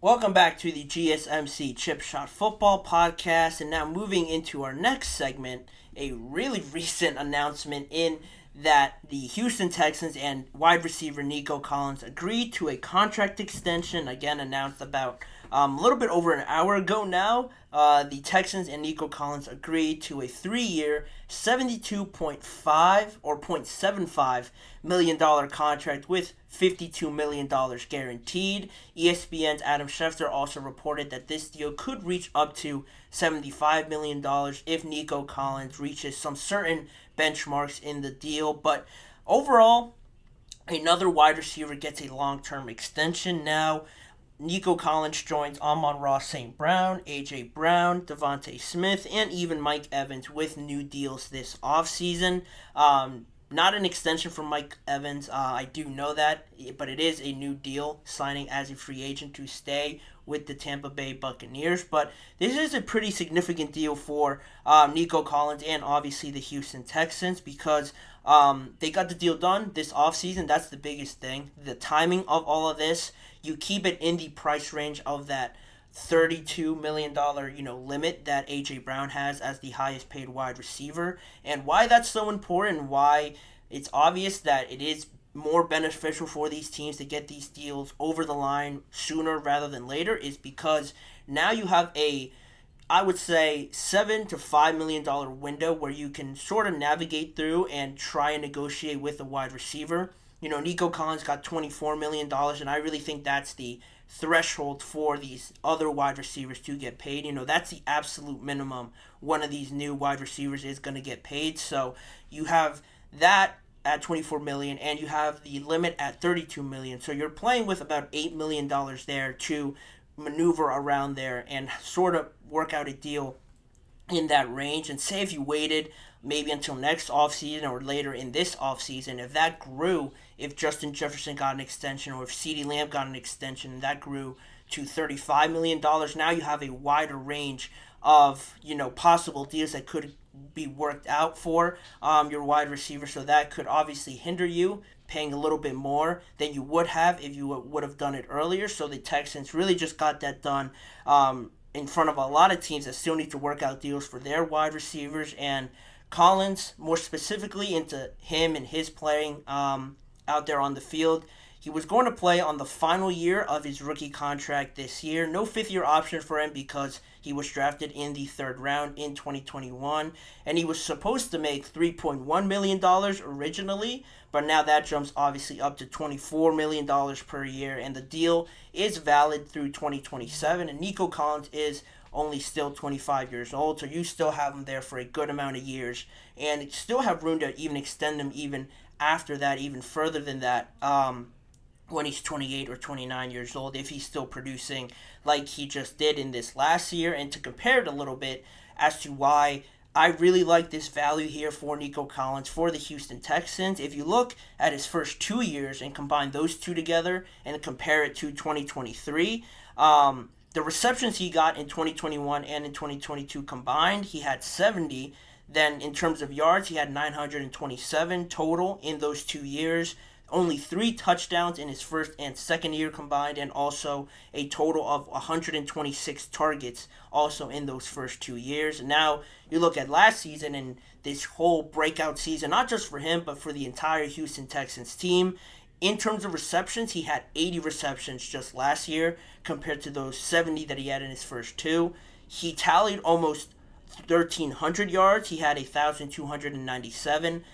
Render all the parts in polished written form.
Welcome back to the GSMC Chip Shot Football Podcast, and now moving into our next segment, a really recent announcement in that the Houston Texans and wide receiver Nico Collins agreed to a contract extension, again announced about a little bit over an hour ago now. The Texans and Nico Collins agreed to a 3-year, $72.5 or $0.75 million contract with $52 million guaranteed. ESPN's Adam Schefter also reported that this deal could reach up to $75 million if Nico Collins reaches some certain benchmarks in the deal. But overall, another wide receiver gets a long-term extension now. Nico Collins joins Amon-Ra St. Brown, A.J. Brown, Devontae Smith, and even Mike Evans with new deals this offseason. Not an extension for Mike Evans, I do know that, but it is a new deal, signing as a free agent to stay with the Tampa Bay Buccaneers. But this is a pretty significant deal for Nico Collins and obviously the Houston Texans because they got the deal done this offseason. That's the biggest thing. The timing of all of this, you keep it in the price range of that $32 million limit that A.J. Brown has as the highest paid wide receiver. And why that's so important, why it's obvious that it is more beneficial for these teams to get these deals over the line sooner rather than later, is because now you have I would say $7 to $5 million window where you can sort of navigate through and try and negotiate with a wide receiver. Nico Collins got $24 million, and I really think that's the threshold for these other wide receivers to get paid. That's the absolute minimum one of these new wide receivers is going to get paid. So you have that at $24 million, and you have the limit at $32 million. So you're playing with about $8 million there to maneuver around there and sort of work out a deal in that range. And say if you waited maybe until next offseason or later in this offseason, if that grew, if Justin Jefferson got an extension or if CeeDee Lamb got an extension, that grew to $35 million, now you have a wider range of possible deals that could be worked out for your wide receiver. So that could obviously hinder you paying a little bit more than you would have if you would have done it earlier. So the Texans really just got that done in front of a lot of teams that still need to work out deals for their wide receivers. And Collins, more specifically into him and his playing out there on the field, he was going to play on the final year of his rookie contract this year. No fifth-year option for him because he was drafted in the third round in 2021. And he was supposed to make $3.1 million originally, but now that jumps obviously up to $24 million per year. And the deal is valid through 2027. And Nico Collins is only still 25 years old, so you still have him there for a good amount of years. And still have room to even extend him even after that, even further than that. When he's 28 or 29 years old, if he's still producing like he just did in this last year. And to compare it a little bit as to why I really like this value here for Nico Collins for the Houston Texans, if you look at his first 2 years and combine those two together and compare it to 2023, the receptions he got in 2021 and in 2022 combined, he had 70. Then in terms of yards, he had 927 total in those 2 years. Only 3 touchdowns in his first and second year combined, and also a total of 126 targets also in those first 2 years. And now you look at last season and this whole breakout season, not just for him, but for the entire Houston Texans team. In terms of receptions, he had 80 receptions just last year compared to those 70 that he had in his first 2. He tallied almost 1,300 yards. He had 1,297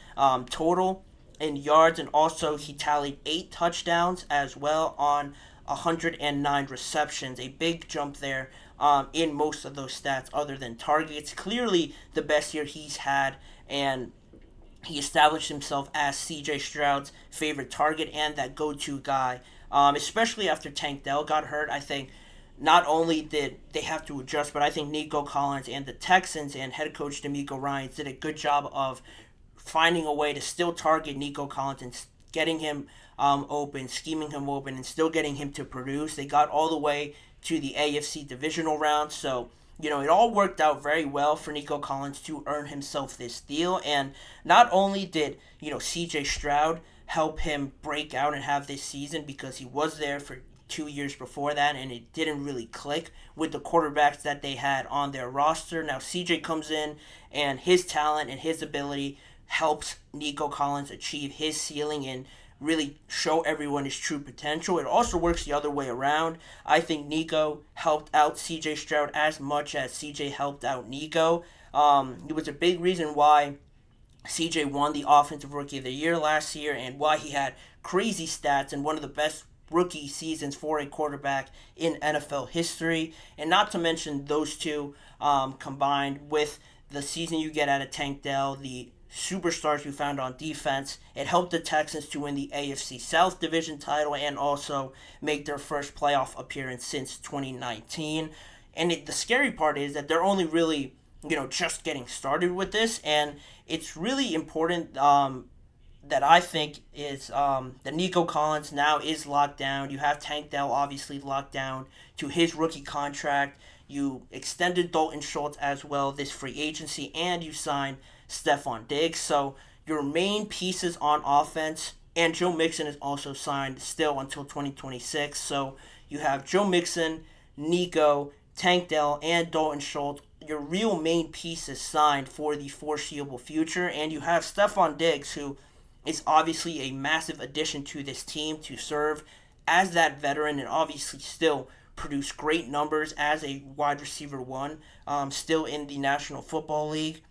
total in yards, and also he tallied 8 touchdowns as well on 109 receptions. A big jump there in most of those stats other than targets. Clearly the best year he's had, and he established himself as C.J. Stroud's favorite target and that go-to guy, especially after Tank Dell got hurt. I think not only did they have to adjust, but I think Nico Collins and the Texans and head coach DeMeco Ryans did a good job of finding a way to still target Nico Collins and getting him open, scheming him open, and still getting him to produce. They got all the way to the AFC divisional round, so it all worked out very well for Nico Collins to earn himself this deal. And not only did CJ Stroud help him break out and have this season because he was there for 2 years before that, and it didn't really click with the quarterbacks that they had on their roster. Now CJ comes in, and his talent and his ability helps Nico Collins achieve his ceiling and really show everyone his true potential. It also works the other way around. I think Nico helped out CJ Stroud as much as CJ helped out Nico. It was a big reason why CJ won the Offensive Rookie of the Year last year and why he had crazy stats and one of the best rookie seasons for a quarterback in NFL history. And not to mention those two combined with the season you get out of Tank Dell, the superstars you found on defense. It helped the Texans to win the AFC South Division title and also make their first playoff appearance since 2019. And the scary part is that they're only really, just getting started with this, and it's really important that I think is that Nico Collins now is locked down. You have Tank Dell obviously locked down to his rookie contract. You extended Dalton Schultz as well this free agency, and you signed Stephon Diggs. So your main pieces on offense, and Joe Mixon is also signed still until 2026. So you have Joe Mixon, Nico, Tank Dell, and Dalton Schultz, your real main pieces signed for the foreseeable future. And you have Stephon Diggs, who is obviously a massive addition to this team to serve as that veteran and obviously still produce great numbers as a wide receiver one, still in the National Football League.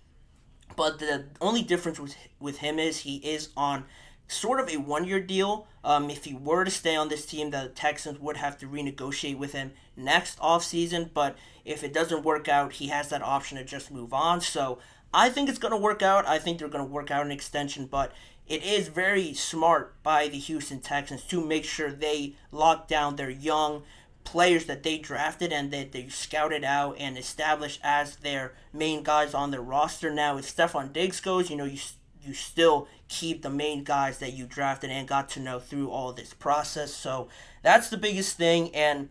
But the only difference with him is he is on sort of a one-year deal. If he were to stay on this team, the Texans would have to renegotiate with him next offseason. But if it doesn't work out, he has that option to just move on. So I think it's going to work out. I think they're going to work out an extension. But it is very smart by the Houston Texans to make sure they lock down their young players that they drafted and that they scouted out and established as their main guys on their roster. Now, if Stephon Diggs goes, you still keep the main guys that you drafted and got to know through all this process. So that's the biggest thing. And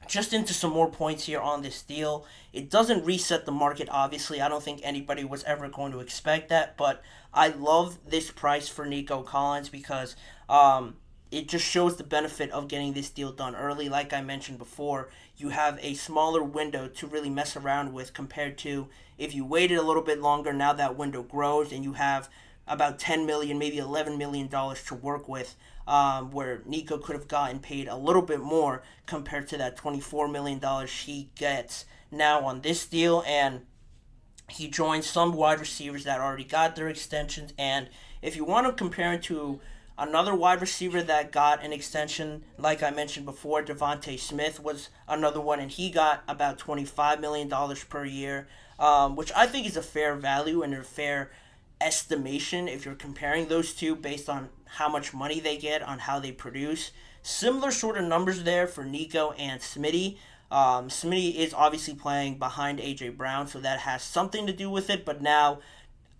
just into some more points here on this deal. It doesn't reset the market, obviously. I don't think anybody was ever going to expect that. But I love this price for Nico Collins because it just shows the benefit of getting this deal done early. Like I mentioned before, you have a smaller window to really mess around with compared to if you waited a little bit longer. Now that window grows and you have about $10 million, maybe $11 million to work with, where Nico could have gotten paid a little bit more compared to that $24 million he gets now on this deal. And he joins some wide receivers that already got their extensions. And if you want to compare him to another wide receiver that got an extension, like I mentioned before, Devontae Smith was another one, and he got about $25 million per year, which I think is a fair value and a fair estimation if you're comparing those two based on how much money they get, on how they produce. Similar sort of numbers there for Nico and Smitty. Smitty is obviously playing behind A.J. Brown, so that has something to do with it, but now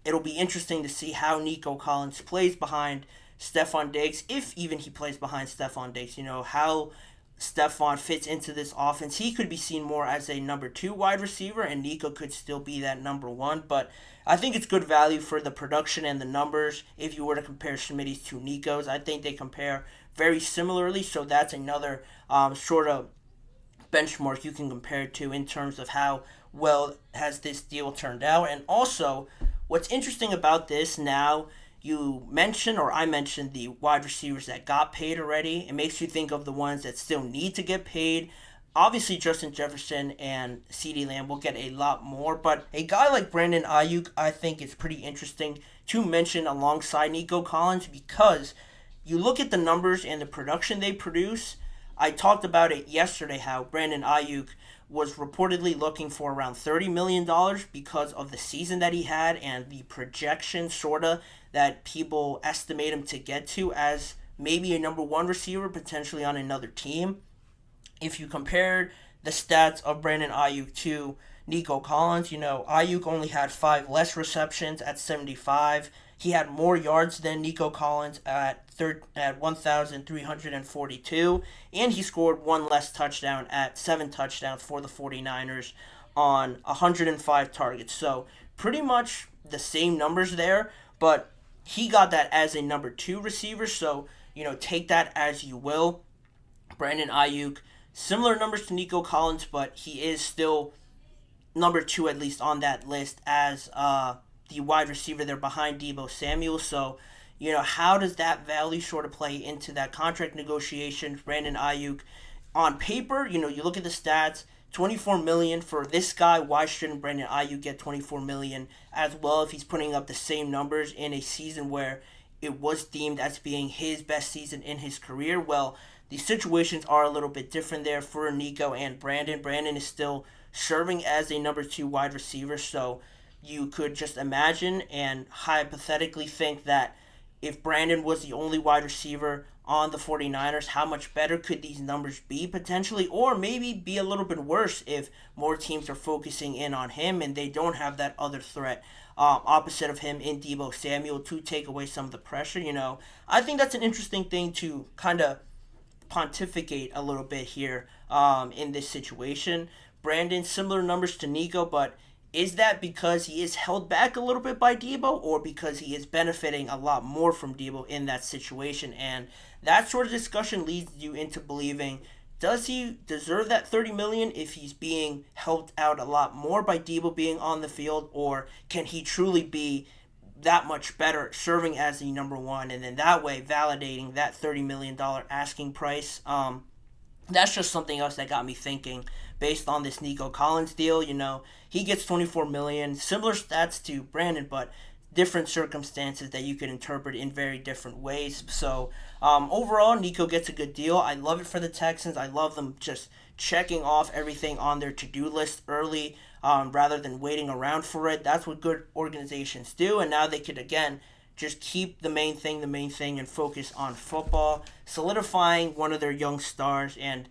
it'll be interesting to see how Nico Collins plays behind Stephon Diggs, if even he plays behind Stephon Diggs, how Stephon fits into this offense. He could be seen more as a number 2 wide receiver, and Nico could still be that number 1, but I think it's good value for the production and the numbers. If you were to compare Smitty's to Nico's, I think they compare very similarly, so that's another sort of benchmark you can compare it to in terms of how well has this deal turned out. And also, what's interesting about this now, I mentioned the wide receivers that got paid already. It makes you think of the ones that still need to get paid. Obviously, Justin Jefferson and CeeDee Lamb will get a lot more, but a guy like Brandon Ayuk, I think, is pretty interesting to mention alongside Nico Collins because you look at the numbers and the production they produce. I talked about it yesterday, how Brandon Ayuk was reportedly looking for around $30 million because of the season that he had and the projection, sorta, that people estimate him to get to as maybe a number 1 receiver, potentially on another team. If you compare the stats of Brandon Ayuk to Nico Collins, Ayuk only had 5 less receptions at 75. He had more yards than Nico Collins at 1,342, and he scored 1 less touchdown at 7 touchdowns for the 49ers on 105 targets. So pretty much the same numbers there, but he got that as a number 2 receiver, so take that as you will. Brandon Ayuk, similar numbers to Nico Collins, but he is still number 2 at least on that list as the wide receiver there behind Deebo Samuel. So, how does that value sort of play into that contract negotiation? Brandon Ayuk, on paper, you look at the stats, 24 million for this guy. Why shouldn't Brandon Ayuk get 24 million as well if he's putting up the same numbers in a season where it was deemed as being his best season in his career? Well, the situations are a little bit different there for Nico and Brandon. Brandon is still serving as a number 2 wide receiver, so you could just imagine and hypothetically think that if Brandon was the only wide receiver on the 49ers, how much better could these numbers be potentially? Or maybe be a little bit worse if more teams are focusing in on him and they don't have that other threat opposite of him in Deebo Samuel to take away some of the pressure. I think that's an interesting thing to kind of pontificate a little bit here in this situation. Brandon, similar numbers to Nico, but is that because he is held back a little bit by Deebo, or because he is benefiting a lot more from Deebo in that situation? And that sort of discussion leads you into believing, does he deserve that $30 million if he's being helped out a lot more by Deebo being on the field, or can he truly be that much better serving as the number 1 and then that way validating that $30 million asking price? That's just something else that got me thinking based on this Nico Collins deal. He gets 24 million, similar stats to Brandon, but different circumstances that you can interpret in very different ways. So overall, Nico gets a good deal. I love it for the Texans. I love them just checking off everything on their to-do list early rather than waiting around for it. That's what good organizations do, and now they could, again, just keep the main thing, and focus on football, solidifying one of their young stars and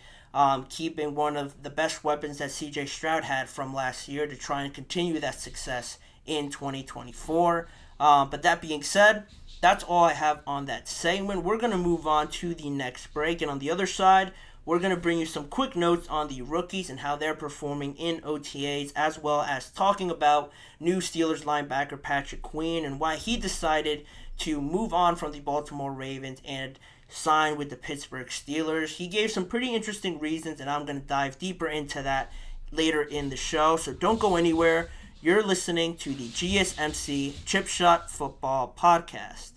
keeping one of the best weapons that C.J. Stroud had from last year to try and continue that success in 2024. But that being said, that's all I have on that segment. We're going to move on to the next break, and on the other side, we're going to bring you some quick notes on the rookies and how they're performing in OTAs, as well as talking about new Steelers linebacker Patrick Queen and why he decided to move on from the Baltimore Ravens and sign with the Pittsburgh Steelers. He gave some pretty interesting reasons, and I'm going to dive deeper into that later in the show. So don't go anywhere. You're listening to the GSMC Chip Shot Football Podcast.